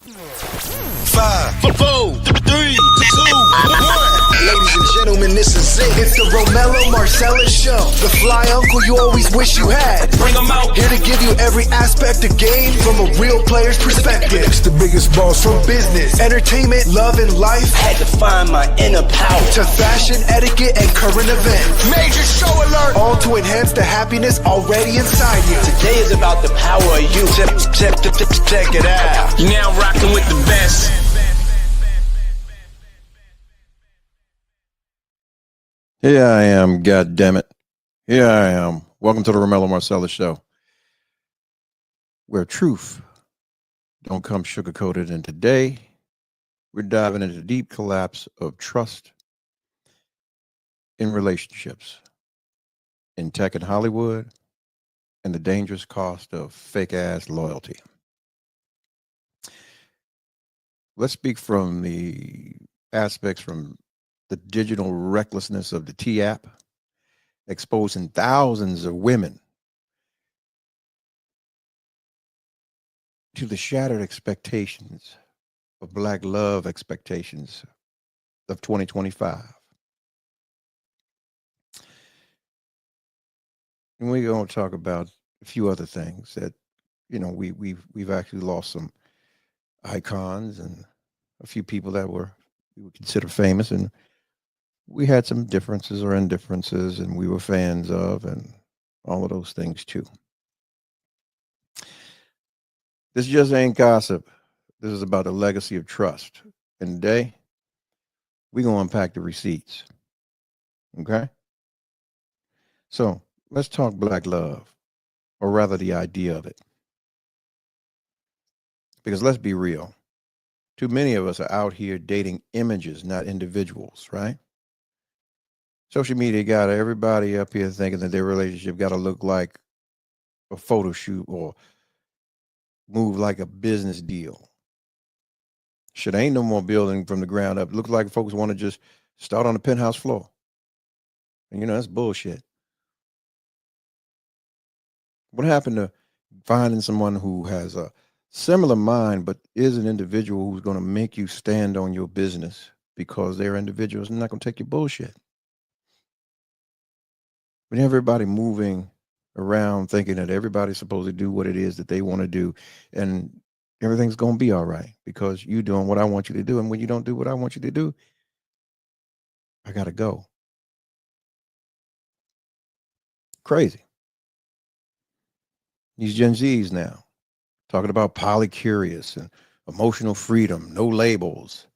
5, 4, 3, 2, 1. Ladies and gentlemen, this is it. It's the Romello Marcellus Show. The fly uncle you always wish you had. Bring them out. Here to give you every aspect of game from a real player's perspective. It's the biggest boss from business, entertainment, love, and life. Had to find my inner power. To fashion, etiquette, and current events. Major show alert. All to enhance the happiness already inside you. Today is about the power of you. Check it out. You're now rocking with the best. Here I am, goddammit. Here I am. Welcome to the Romello Marcellus Show, where truth don't come sugar-coated. And today, we're diving into the deep collapse of trust in relationships, in tech and Hollywood, and the dangerous cost of fake-ass loyalty. Let's speak from the aspects from the digital recklessness of the T-app, exposing thousands of women to the shattered expectations of Black love expectations of 2025. And we're going to talk about a few other things that, you know, we've actually lost some icons and a few people that we would consider famous, and we had some differences or indifferences, and we were fans of, and all of those things too. This just ain't gossip. This is about the legacy of trust. And today, we're going to unpack the receipts. Okay? So let's talk Black love, or rather the idea of it. Because let's be real. Too many of us are out here dating images, not individuals, right? Social media got everybody up here thinking that their relationship got to look like a photo shoot or move like a business deal. Shit, ain't no more building from the ground up. It looks like folks want to just start on the penthouse floor. And you know, that's bullshit. What happened to finding someone who has a similar mind but is an individual who's going to make you stand on your business because they're individuals and not going to take your bullshit? When everybody moving around thinking that everybody's supposed to do what it is that they want to do, and everything's going to be all right because you're doing what I want you to do. And when you don't do what I want you to do, I got to go. Crazy. These Gen Zs now talking about polycurious and emotional freedom, no labels.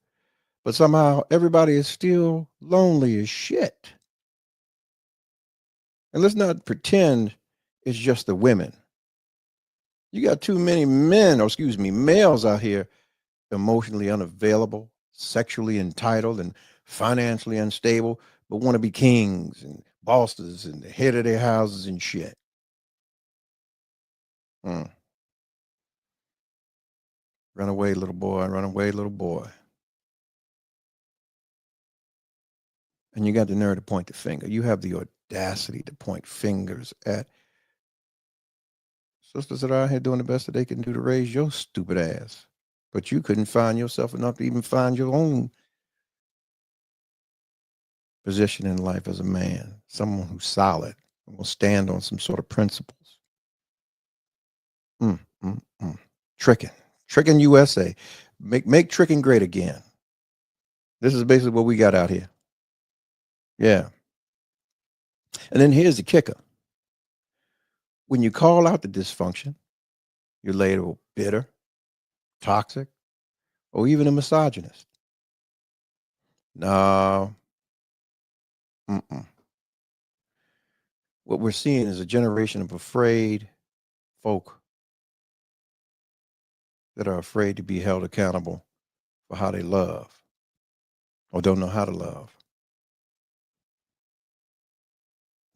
But somehow everybody is still lonely as shit. And let's not pretend it's just the women. You got too many males out here emotionally unavailable, sexually entitled, and financially unstable, but want to be kings and bosses and the head of their houses and shit. Run away, little boy. Run away, little boy. And you got the nerve to point the finger. You have the audacity to point fingers at sisters that are out here doing the best that they can do to raise your stupid ass. But you couldn't find yourself enough to even find your own position in life as a man. Someone who's solid and will stand on some sort of principles. Tricking USA. Make tricking great again. This is basically what we got out here. Yeah. And then here's the kicker. When you call out the dysfunction, you're labeled bitter, toxic, or even a misogynist. No. What we're seeing is a generation of afraid folk that are afraid to be held accountable for how they love or don't know how to love.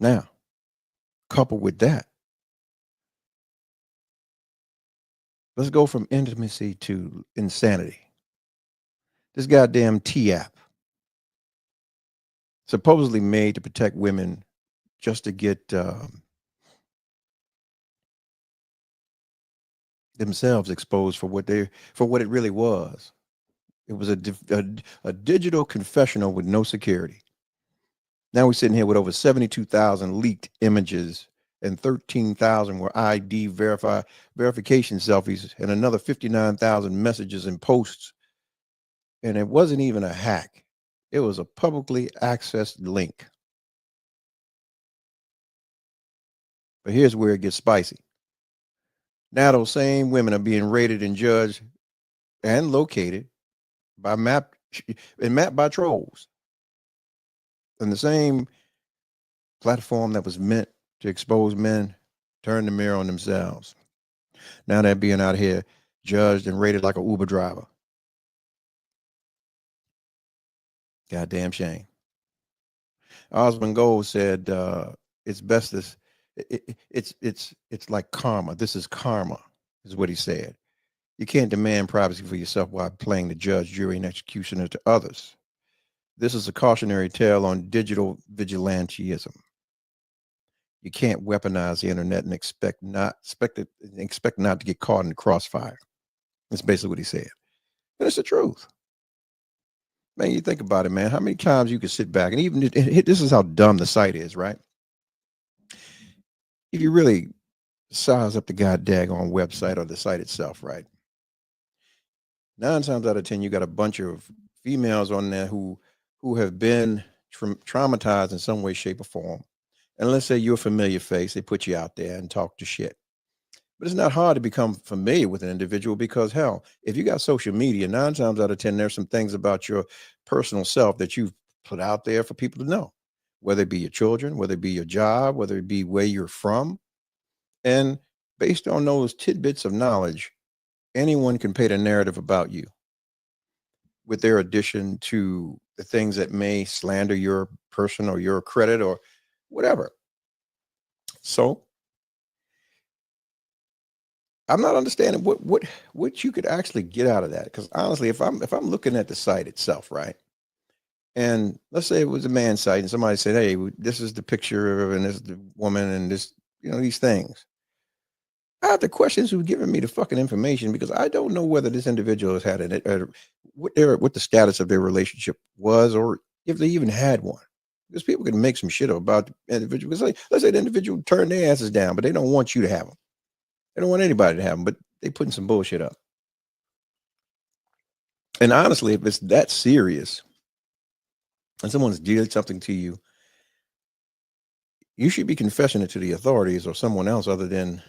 Now, coupled with that, let's go from intimacy to insanity. This goddamn T-app, supposedly made to protect women just to get themselves exposed for what it really was. It was a digital confessional with no security. Now we're sitting here with over 72,000 leaked images and 13,000 were ID verification selfies and another 59,000 messages and posts. And it wasn't even a hack. It was a publicly accessed link. But here's where it gets spicy. Now those same women are being rated and judged and located by mapped by trolls. And the same platform that was meant to expose men turned the mirror on themselves. Now they're being out here judged and rated like an Uber driver. Goddamn shame. Osmond Gold said it's best this it's like karma. This is karma, is what he said. You can't demand privacy for yourself while playing the judge, jury, and executioner to others. This is a cautionary tale on digital vigilantism. You can't weaponize the internet and expect not to get caught in the crossfire. That's basically what he said. And it's the truth. Man, you think about it, man. How many times you can sit back and even this is how dumb the site is, right? If you really size up the goddamn website or the site itself, right? 9 times out of 10, you got a bunch of females on there who have been traumatized in some way, shape, or form. And let's say you're a familiar face, they put you out there and talk to shit. But it's not hard to become familiar with an individual because, hell, if you got social media, 9 times out of 10, there's some things about your personal self that you've put out there for people to know, whether it be your children, whether it be your job, whether it be where you're from. And based on those tidbits of knowledge, anyone can paint a narrative about you with their addition to the things that may slander your person or your credit or whatever. So I'm not understanding what you could actually get out of that. Because honestly, if I'm looking at the site itself, right? And let's say it was a man's site and somebody said, hey, this is the picture and this is the woman and this, these things. I have the questions who's giving me the fucking information because I don't know whether this individual has had it or what the status of their relationship was or if they even had one. Because people can make some shit up about the individual. Because let's say the individual turned their asses down, but they don't want you to have them. They don't want anybody to have them, but they putting some bullshit up. And honestly, if it's that serious and someone's did something to you, you should be confessing it to the authorities or someone else other than,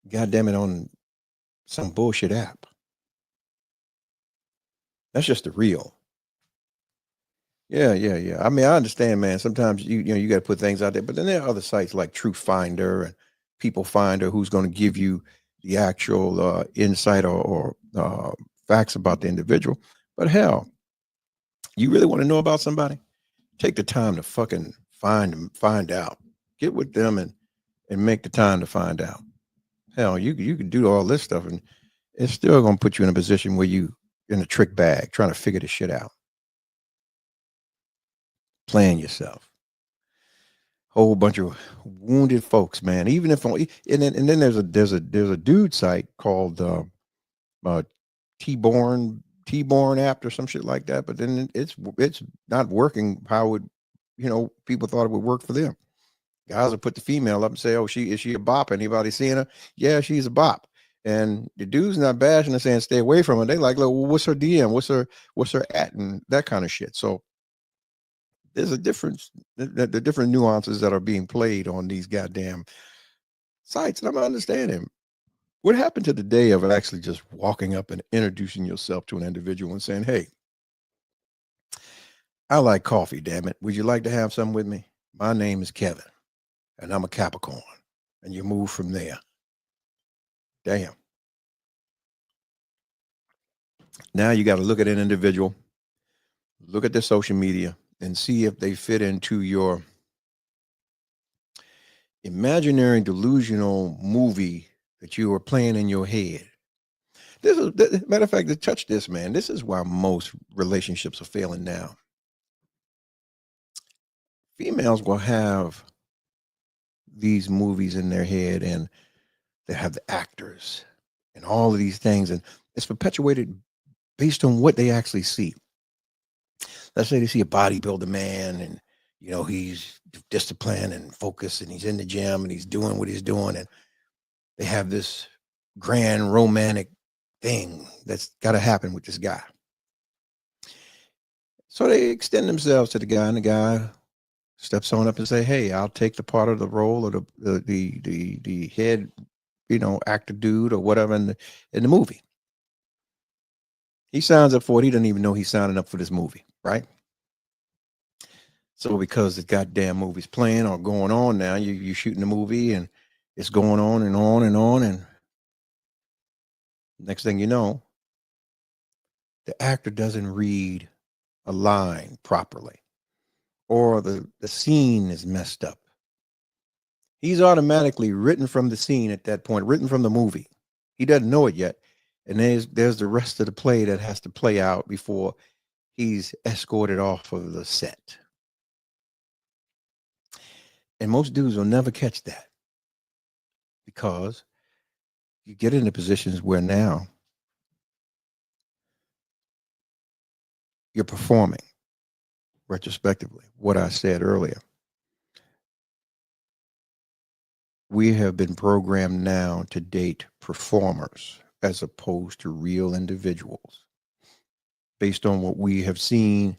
God damn it, on some bullshit app. That's just the real. Yeah. I mean, I understand, man. Sometimes you got to put things out there, but then there are other sites like Truth Finder and People Finder who's going to give you the actual insight or facts about the individual. But hell, you really want to know about somebody? Take the time to fucking find out. Get with them and make the time to find out. Hell, you can do all this stuff and it's still going to put you in a position where you in a trick bag trying to figure this shit out. Playing yourself. Whole bunch of wounded folks, man. Even if and then there's a dude site called T-Born app or some shit like that, but then it's not working how people thought it would work for them. Guys will put the female up and say, oh, is she a bop? Anybody seeing her? Yeah, she's a bop. And the dude's not bashing her saying stay away from her. They like, well, what's her DM? What's her at? And that kind of shit. So there's a difference, the different nuances that are being played on these goddamn sites. And I'm not understanding. What happened to the day of actually just walking up and introducing yourself to an individual and saying, hey, I like coffee, damn it. Would you like to have some with me? My name is Kevin. And I'm a Capricorn, and you move from there. Damn. Now you got to look at an individual, look at their social media, and see if they fit into your imaginary delusional movie that you are playing in your head. Matter of fact, to touch this, man, this is why most relationships are failing now. Females will have these movies in their head and They have the actors and all of these things, and it's perpetuated based on what they actually see. Let's say they see a bodybuilder man, and he's disciplined and focused, and he's in the gym and he's doing what he's doing, and they have this grand romantic thing that's got to happen with this guy. So they extend themselves to the guy, and the guy steps on up and say, "Hey, I'll take the part of the role of the head, actor dude or whatever in the movie." He signs up for it. He doesn't even know he's signing up for this movie, right? So because the goddamn movie's playing or going on now, you're shooting the movie and it's going on and on and on, and next thing you know, the actor doesn't read a line properly, or the scene is messed up. He's automatically written from the scene at that point, written from the movie. He doesn't know it yet. And there's the rest of the play that has to play out before he's escorted off of the set. And most dudes will never catch that, because you get into positions where now you're performing retrospectively. What I said earlier, we have been programmed now to date performers as opposed to real individuals, based on what we have seen,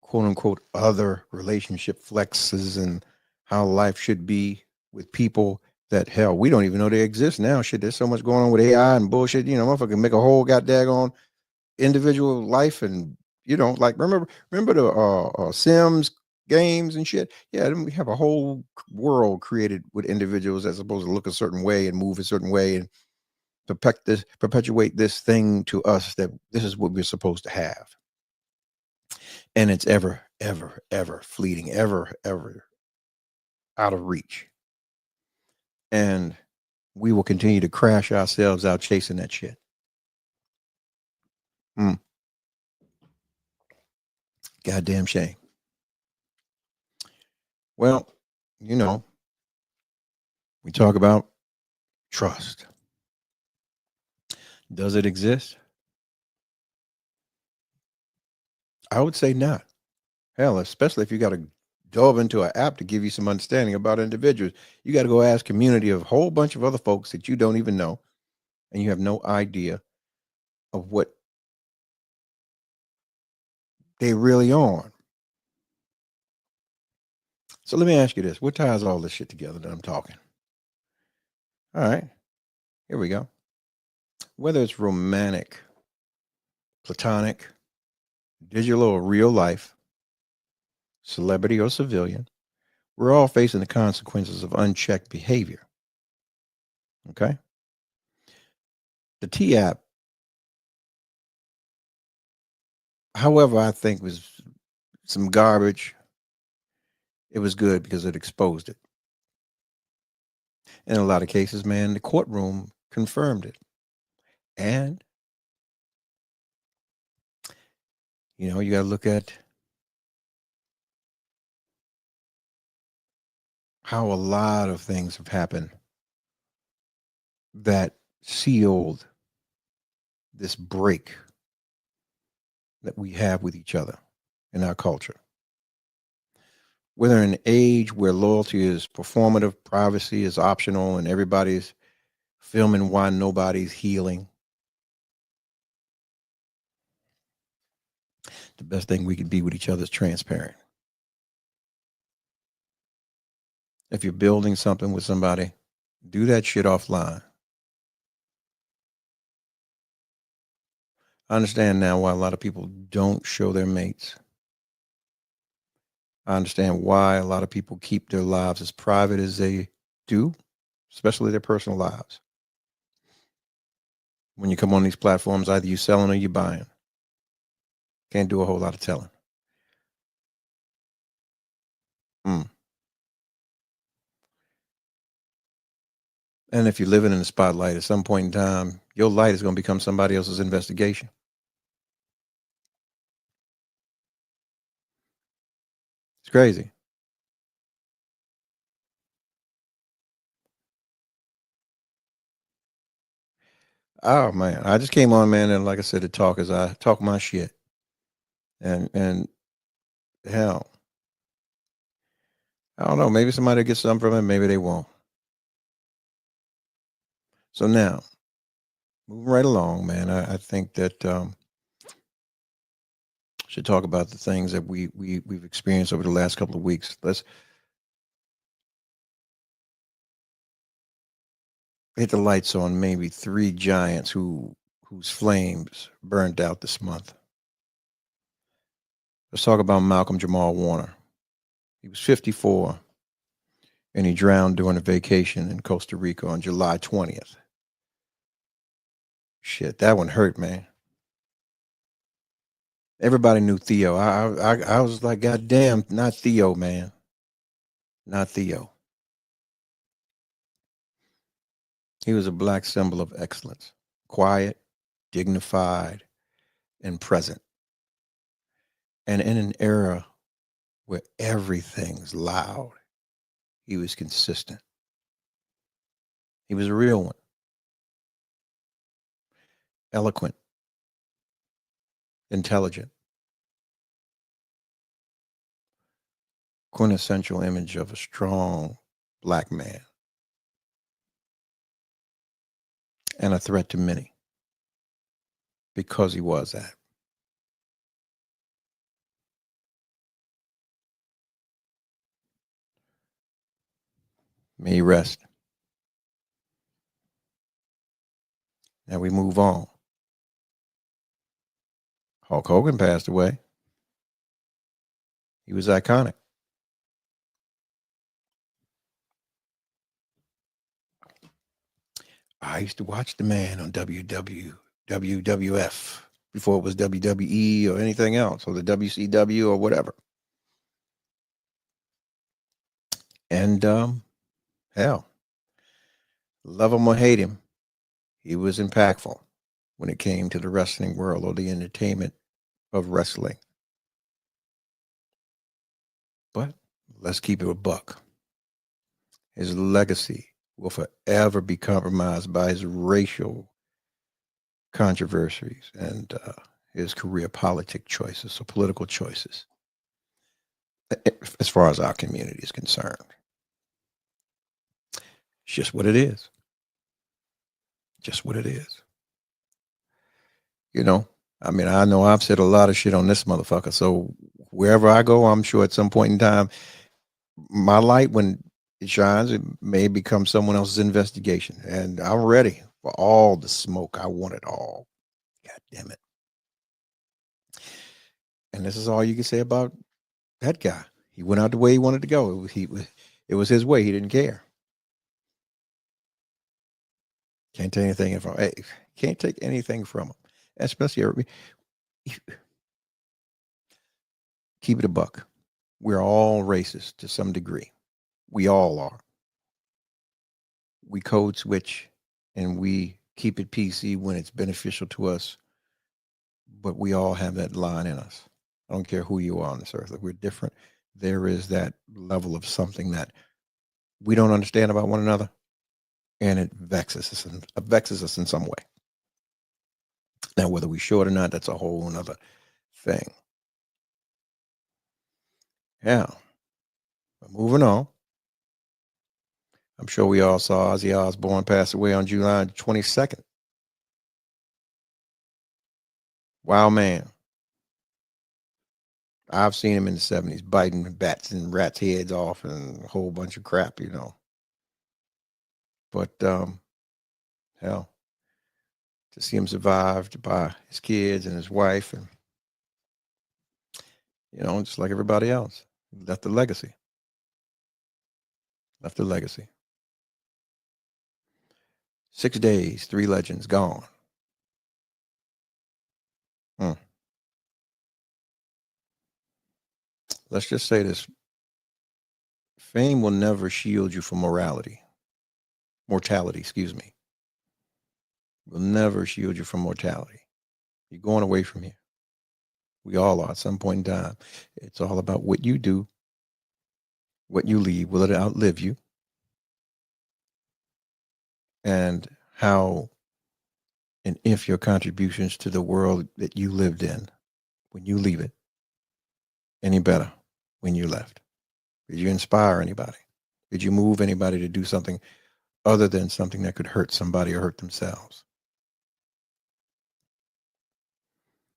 quote unquote, other relationship flexes and how life should be with people that, hell, we don't even know they exist now. Shit, there's so much going on with AI and bullshit. Motherfucker make a whole goddamn individual life, and like remember the Sims games and shit. Yeah, then we have a whole world created with individuals that's supposed to look a certain way and move a certain way and perpetuate this thing to us, that this is what we're supposed to have. And it's ever, ever, ever fleeting, ever, ever out of reach. And we will continue to crash ourselves out chasing that shit. Goddamn shame. Well, we talk about trust. Does it exist? I would say not. Hell, especially if you got to delve into an app to give you some understanding about individuals. You got to go ask community of a whole bunch of other folks that you don't even know, and you have no idea of what they really on. So let me ask you this. What ties all this shit together that I'm talking? All right, here we go. Whether it's romantic, platonic, digital or real life, celebrity or civilian, we're all facing the consequences of unchecked behavior. Okay? The T app, however, I think was some garbage. It was good because it exposed it. In a lot of cases, man, the courtroom confirmed it. And, you got to look at how a lot of things have happened that sealed this break that we have with each other in our culture. Whether in an age where loyalty is performative, privacy is optional, and everybody's filming why nobody's healing, the best thing we can be with each other is transparent. If you're building something with somebody, do that shit offline. I understand now why a lot of people don't show their mates. I understand why a lot of people keep their lives as private as they do, especially their personal lives. When you come on these platforms, either you selling or you buying. Can't do a whole lot of telling. And if you're living in the spotlight, at some point in time, your light is going to become somebody else's investigation. It's crazy. Oh man, I just came on, man, and like I said, to talk as I talk my shit, and hell, I don't know. Maybe somebody will get something from it. Maybe they won't. So now, moving right along, man. I think that should talk about the things that we've experienced over the last couple of weeks. Let's hit the lights on maybe three giants whose flames burned out this month. Let's talk about Malcolm Jamal Warner. He was 54 and he drowned during a vacation in Costa Rica on July 20th. Shit, that one hurt, man. Everybody knew Theo. I was like, God damn, not Theo, man. Not Theo. He was a black symbol of excellence, quiet, dignified, and present. And in an era where everything's loud, he was consistent. He was a real one, eloquent, intelligent, quintessential image of a strong black man and a threat to many because he was that. May he rest. Now we move on. Hulk Hogan passed away. He was iconic. I used to watch the man on WWF before it was WWE or anything else, or the WCW or whatever. And hell, love him or hate him, he was impactful when it came to the wrestling world or the entertainment of wrestling. But let's keep it a buck. His legacy will forever be compromised by his racial controversies and his career politic choices or political choices, as far as our community is concerned. It's just what it is. Just what it is. You know, I mean, I know I've said a lot of shit on this motherfucker. So wherever I go, I'm sure at some point in time, my light, when it shines, it may become someone else's investigation. And I'm ready for all the smoke. I want it all. God damn it. And this is all you can say about that guy. He went out the way he wanted to go. It was his way. He didn't care. Can't take anything from him. Can't take anything from him. Especially, keep it a buck. We're all racist to some degree. We all are. We code switch and we keep it PC when it's beneficial to us. But we all have that line in us. I don't care who you are on this earth. Like, we're different. There is that level of something that we don't understand about one another, and it vexes us in some way. Now, whether we show it or not, that's a whole other thing. Yeah. But moving on. I'm sure we all saw Ozzy Osbourne pass away on July 22nd. Wow, man. I've seen him in the 70s biting bats and rats' heads off and a whole bunch of crap, you know. But hell, to see him survived by his kids and his wife, and you know, just like everybody else, he left a legacy. Left a legacy. 6 days, 3 legends gone. Let's just say this. Fame will never shield you from mortality, excuse me. Will never shield you from mortality. You're going away from here. We all are at some point in time. It's all about what you do, what you leave. Will it outlive you? And how and if your contributions to the world that you lived in, when you leave it, any better when you left? Did you inspire anybody? Did you move anybody to do something other than something that could hurt somebody or hurt themselves?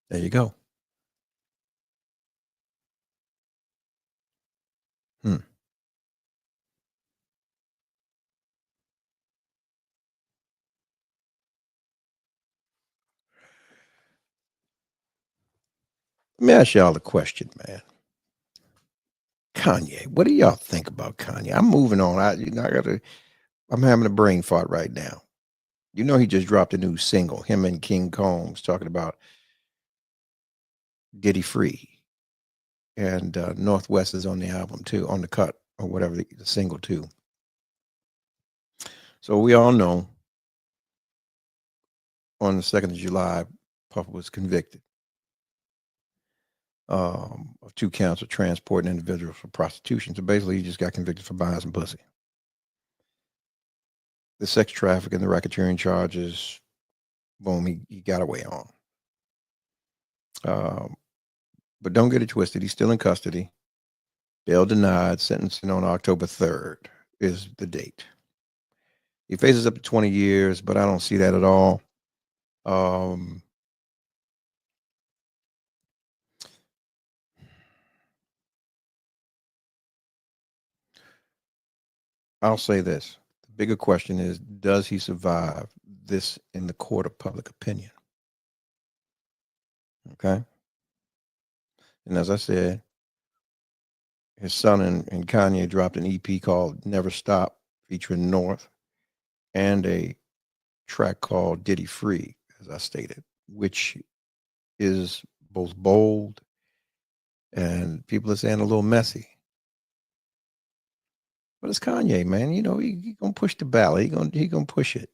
There you go. Hmm. Let me ask y'all a question, man. Kanye, what do y'all think about Kanye? I'm moving on. I'm having a brain fart right now. You know, he just dropped a new single, him and King Combs, talking about Diddy Free. And Northwest is on the album too, on the cut or whatever, the single too. So we all know on the 2nd of July, Puff was convicted of 2 counts of transporting individuals for prostitution. So basically, he just got convicted for buying some pussy. The sex trafficking, the racketeering charges, boom, he got away on. But don't get it twisted. He's still in custody. Bail denied. Sentencing on October 3rd is the date. He faces up to 20 years, but I don't see that at all. I'll say this. The bigger question is, does he survive this in the court of public opinion? Okay. And as I said, his son and Kanye dropped an EP called Never Stop featuring North and a track called Diddy Free, as I stated, which is both bold and people are saying a little messy. But it's Kanye, man. You know, he gonna push the ballot. He gonna push it.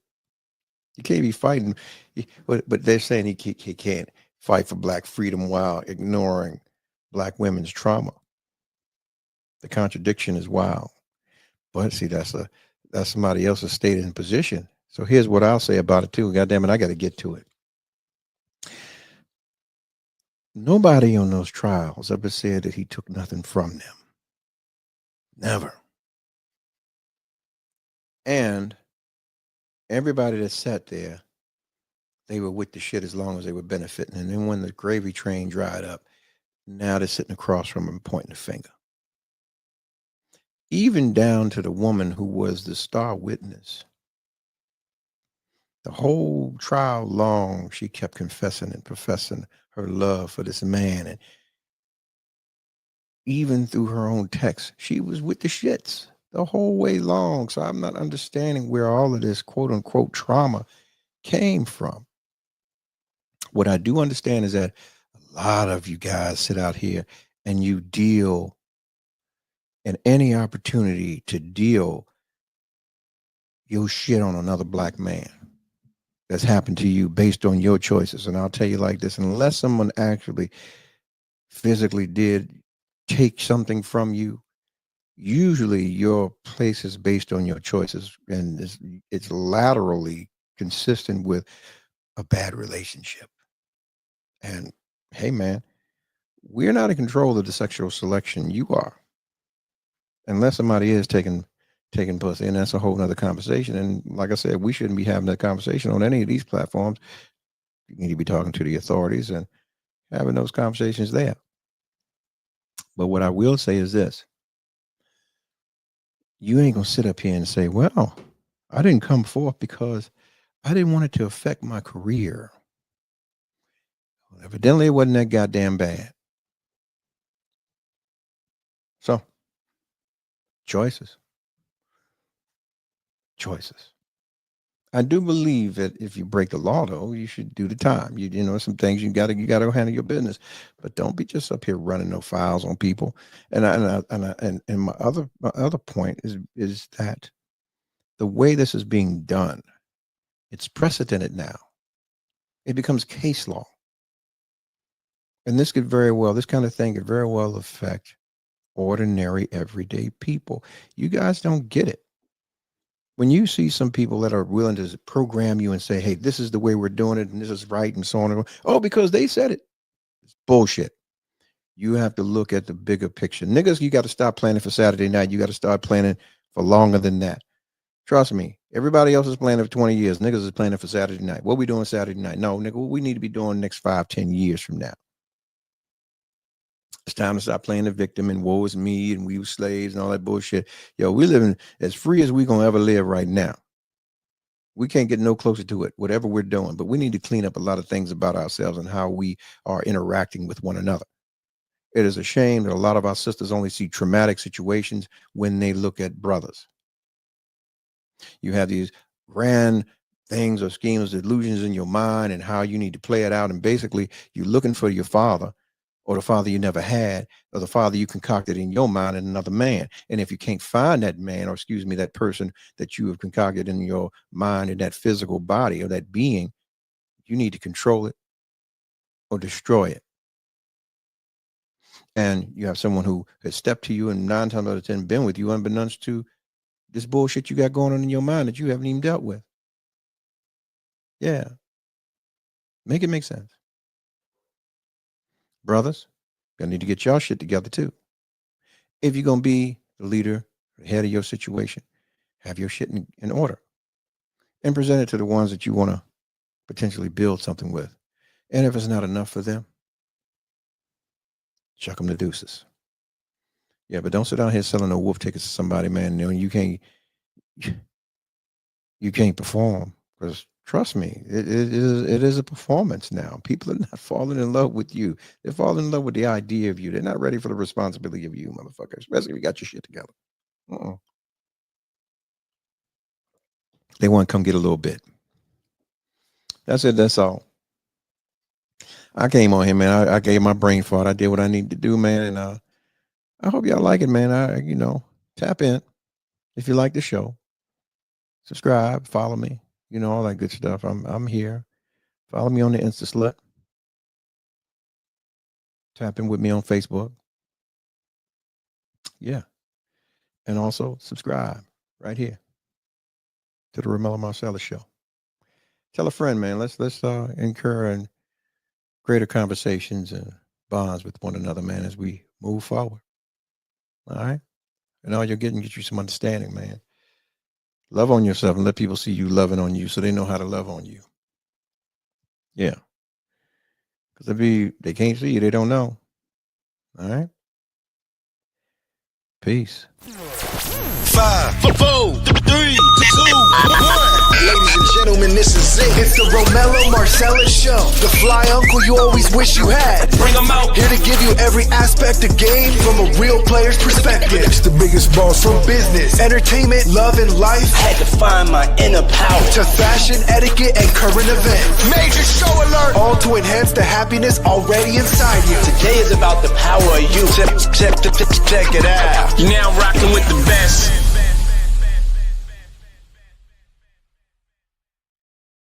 You can't be fighting, but they're saying he can't fight for black freedom while ignoring black women's trauma. The contradiction is wild. But see, that's somebody else's stated in position. So here's what I'll say about it too. God damn it, I got to get to it. Nobody on those trials ever said that he took nothing from them. Never. And everybody that sat there, they were with the shit as long as they were benefiting. And then when the gravy train dried up, now they're sitting across from him pointing the finger. Even down to the woman who was the star witness. The whole trial long, she kept confessing and professing her love for this man. And even through her own text, she was with the shits the whole way long. So I'm not understanding where all of this quote unquote trauma came from. What I do understand is that a lot of you guys sit out here and you deal in any opportunity to deal your shit on another black man that's happened to you based on your choices. And I'll tell you like this, unless someone actually physically did take something from you, usually your place is based on your choices, and it's laterally consistent with a bad relationship. And hey, man, we're not in control of the sexual selection. You are, unless somebody is taking pussy, and that's a whole nother conversation. And like I said, we shouldn't be having that conversation on any of these platforms. You need to be talking to the authorities and having those conversations there. But what I will say is this: you ain't gonna sit up here and say, well, I didn't come forth because I didn't want it to affect my career. Well, evidently, it wasn't that goddamn bad. So, choices. I do believe that if you break the law, though, you should do the time. You know, some things you gotta handle your business, but don't be just up here running no files on people. And my other point is that the way this is being done, it's precedented now. It becomes case law, and this kind of thing could very well affect ordinary, everyday people. You guys don't get it. When you see some people that are willing to program you and say, hey, this is the way we're doing it and this is right and so on and so on. Oh, because they said it. It's bullshit. You have to look at the bigger picture. Niggas, you got to stop planning for Saturday night. You got to start planning for longer than that. Trust me. Everybody else is planning for 20 years. Niggas is planning for Saturday night. What we doing Saturday night? No, nigga, what we need to be doing next 5, 10 years from now. It's time to stop playing the victim and woe is me and we were slaves and all that bullshit. Yo, we living as free as we gonna ever live right now. We can't get no closer to it, whatever we're doing, but we need to clean up a lot of things about ourselves and how we are interacting with one another. It is a shame that a lot of our sisters only see traumatic situations when they look at brothers. You have these grand things or schemes, delusions in your mind and how you need to play it out. And basically you're looking for your father or the father you never had, or the father you concocted in your mind in another man. And if you can't find that man, or excuse me, that person that you have concocted in your mind, in that physical body or that being, you need to control it or destroy it. And you have someone who has stepped to you and 9 times out of 10 been with you unbeknownst to this bullshit you got going on in your mind that you haven't even dealt with. Yeah. Make it make sense. Brothers, you need to get y'all shit together too. If you're going to be the leader, the head of your situation, have your shit in order and present it to the ones that you want to potentially build something with. And if it's not enough for them, chuck them the deuces. Yeah, but don't sit down here selling no wolf tickets to somebody, man. You know, you can't perform, because trust me, it is a performance now. People are not falling in love with you. They're falling in love with the idea of you. They're not ready for the responsibility of you, motherfucker, especially if you got your shit together. They want to come get a little bit. That's it. That's all. I came on here, man. I gave my brain fart. I did what I need to do, man. And I hope y'all like it, man. Tap in if you like the show. Subscribe, follow me. All that good stuff. I'm here. Follow me on the Insta Slut. Tap in with me on Facebook. Yeah. And also subscribe right here to the Romello Marcellus Show. Tell a friend, man. Let's encourage greater conversations and bonds with one another, man, as we move forward. All right. And all you're getting, get you some understanding, man. Love on yourself and let people see you loving on you so they know how to love on you. Yeah. Because if they can't see you, they don't know. All right. Peace. 5, 4, 3, 2, 1. Ladies and gentlemen, this is it. It's the Romello Marcellus Show. The fly uncle you always wish you had. Bring him out. Here to give you every aspect of game from a real player's perspective. It's the biggest boss from business, entertainment, love, and life. Had to find my inner power. To fashion, etiquette, and current events. Major show alert. All to enhance the happiness already inside you. Today is about the power of you. Check it out. You're now rocking with the best.